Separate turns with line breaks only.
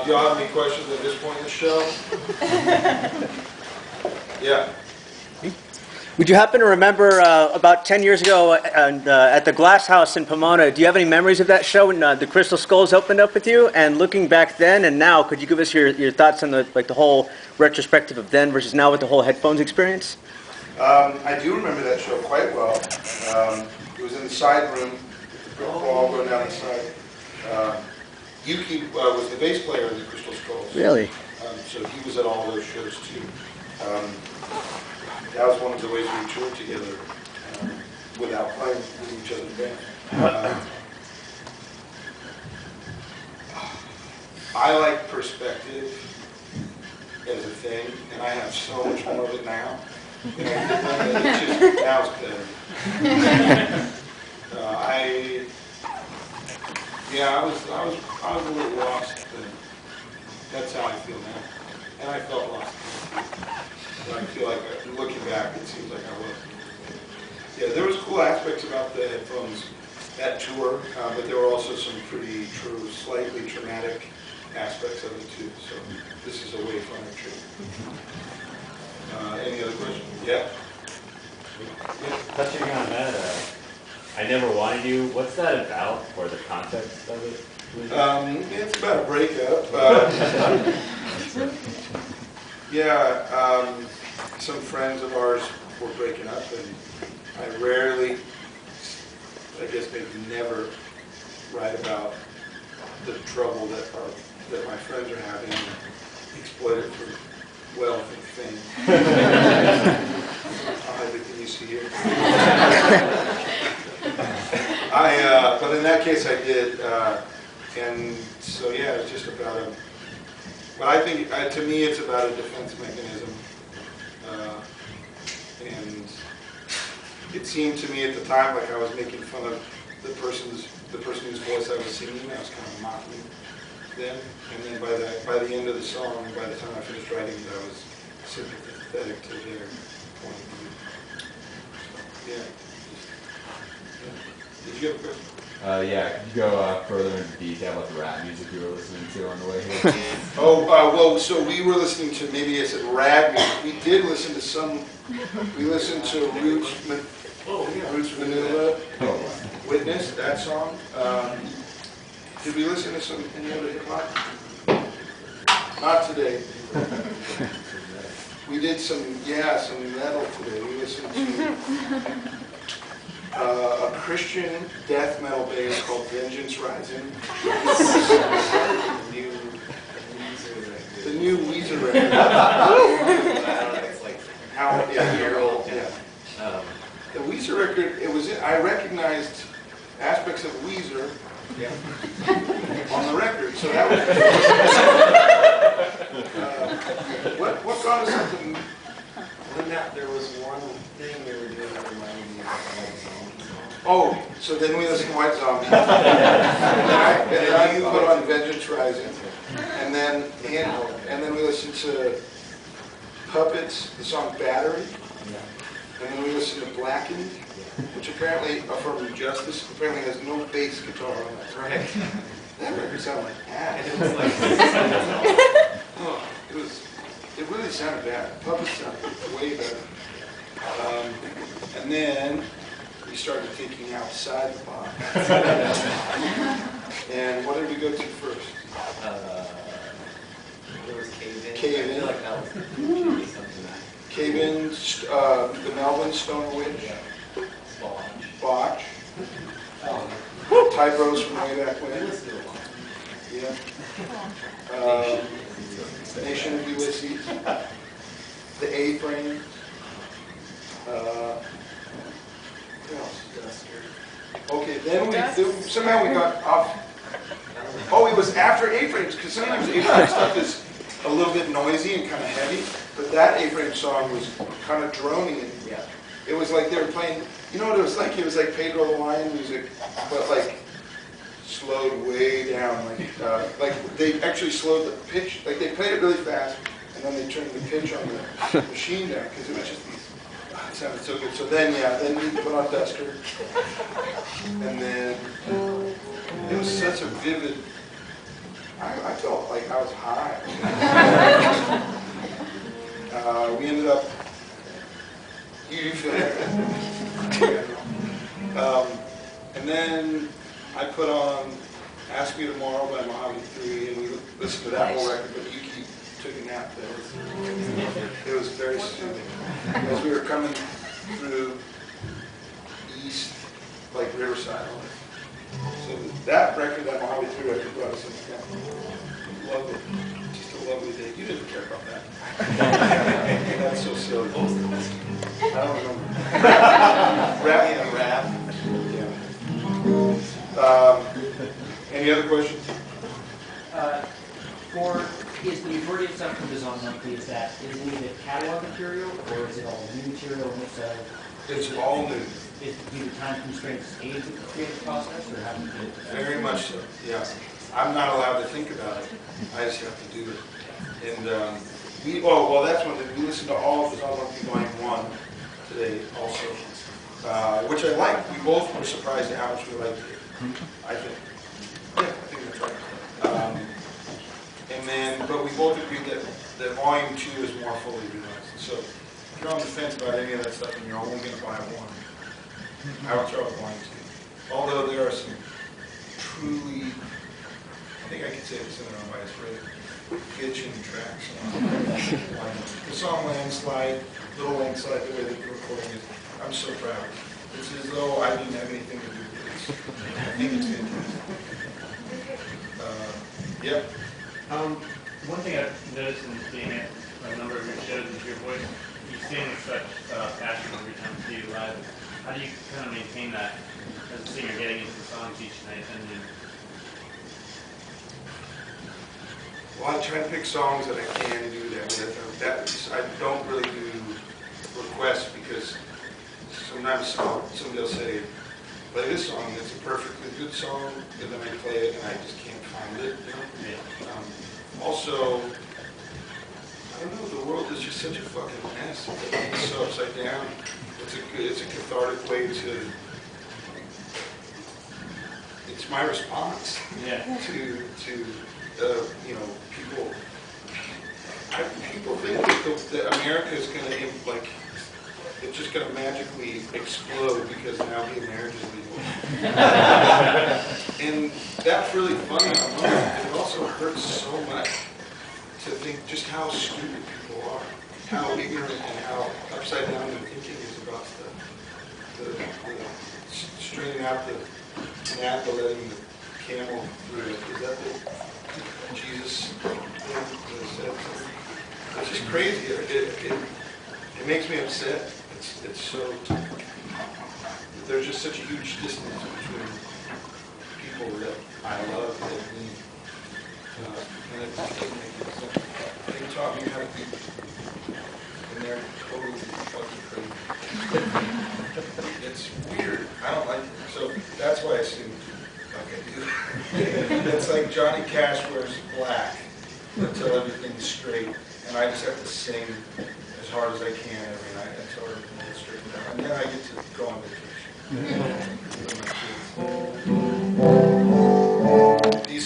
Do y'all have any questions at this point in the show? Yeah.
Would you happen to remember about 10 years ago at the Glass House in Pomona, do you have any memories of that show when the Crystal Skulls opened up with you? And looking back then and now, could you give us your thoughts on the whole retrospective of then versus now with the whole headphones experience?
I do remember that show quite well. It was in the side room, with the brick wall going down the side. Yuuki was the bass player of the Crystal Skulls.
Really?
So he was at all those shows too. That was one of the ways we toured together without playing with each other's band. I like perspective as a thing, and I have so much more of it now. You know, it's just, now it's better. I was a little lost then. That's how I feel now. And I felt lost. And I feel like, looking back, it seems like I was. Yeah, there was cool aspects about the headphones, that tour, but there were also some pretty slightly traumatic aspects of it too. So this is a way funner trip. Any other questions? Yeah?
Touching on that, I Never Wanted You, what's that about, or the context of it?
It's about a breakup. Some friends of ours were breaking up, and I rarely, I guess maybe never, write about the trouble that my friends are having and exploit it for wealth and fame. I'll have it in you see here. But in that case I did, and so yeah, it's just about a, but I think, to me it's about a defense mechanism, and it seemed to me at the time like I was making fun of the person whose voice I was singing. I was kind of mocking them, and then by the end of the song, by the time I finished writing it, I was sympathetic to their point of view. Yeah. Did you have a question?
Yeah, could you go further into detail about the rap music you were listening to on the way here?
Well, so we were listening to, maybe I said rap music. We did listen to some, we listened to Roots Vanilla, Witness, that song. Did we listen to any other hip hop? Not today. We did some metal today. We listened to a Christian death metal band called Vengeance Rising. The new Weezer record.
It's like
How?
a year old.
Yeah. The Weezer record. I recognized aspects of Weezer on the record, so that was. What got us into?
There was one thing they were doing that reminded me of White Zombie.
Oh, so then we listened to White Zombie. and then you put on Vengeance Rising. And then we listened to Puppets, the song Battery. And then we listened to Blackened, which apparently, from Justice, apparently has no bass guitar on it.
Right.
That record sounded like ass.
And it was like
It really sounded bad. Puppets sounded way better. And then we started thinking outside the box. And what did we go to first?
there was Cave In.
Cave In.
I feel like that was something that.
Cave In, the Melvin Stoner Witch, Botch, Ty Bros from way back when. Yeah. Nation of Ulysses, the A-Frame. What else? Okay, then somehow we got off. Oh, it was after A-Frames, because sometimes A-Frame stuff is a little bit noisy and kind of heavy, but that A-Frame song was kind of droning, and it was like they were playing, you know what it was like? It was like Pedro the Lion music, but like slowed way down, like they actually slowed the pitch, like they played it really fast, and then they turned the pitch on the machine down, because it was just these, it sounded so good. So then we put on Duster, and then it was such a vivid I felt like I was high. We ended up, you feel that? And then I put on Ask Me Tomorrow by Mojave 3, and we listened to that whole record, but Yuuki took a nap there. It was very soothing. As we were coming through east, like Riverside. So that record, that Mojave 3 record, brought us into town. Lovely. Just a lovely day. You didn't care about that. That's so silly. I don't remember. Rap. Yeah. Any other questions?
Is the majority of stuff from Bazan Monthly, is any of it catalog material, or is it all new material? And if so,
It's all new.
do the time constraints aid the creative process, or how do you do it?
Very much so, yeah. I'm not allowed to think about it. I just have to do it. And well, that's one thing. We listened to all of Bazan Monthly Volume 1 today also, which I liked. We both were surprised at how much we liked it, I think. Yeah, I think that's right. But we both agreed that Volume 2 is more fully realized. So if you're on the fence about any of that stuff and you're only going to buy one, I would throw out Volume 2. Although there are some truly, I think I could say this in an unbiased way, bitchin' tracks. The song Landslide, Little Landslide, the way that the recording is, I'm so proud. It's as though I didn't have anything to do with this. I think it's fantastic. Yep.
One thing I've noticed in seeing it, a number of your shows is your voice. You sing with such passion every time you see you live. How do you kind of maintain that as a singer, getting into the songs each night?
Well, I try to pick songs that I can do that with. I don't really do requests because sometimes somebody will say, play this song, it's a perfectly good song, and then I play it and I just can't find it. You know? Also, I don't know, the world is just such a fucking mess. It's so upside down. It's a cathartic way to, it's my response to people. People think that America is going to, like, it's just going to magically explode because now gay marriage is legal. And that's really funny. It also hurts so much to think just how stupid people are, how ignorant and how upside down their thinking is about the straining out the gnat, the letting the camel through it. Is that the Jesus thing? It's just crazy. It makes me upset. It's so, there's just such a huge distance between people that I love and me. And it doesn't make any sense. They taught me how to be, and they're totally fucking crazy. It's weird. I don't like it. So that's why I sing like I do. It's like Johnny Cash wears black until everything's straight, and I just have to sing as hard as I can every night until everything gets straightened out. And then I get to go on vacation with my kids.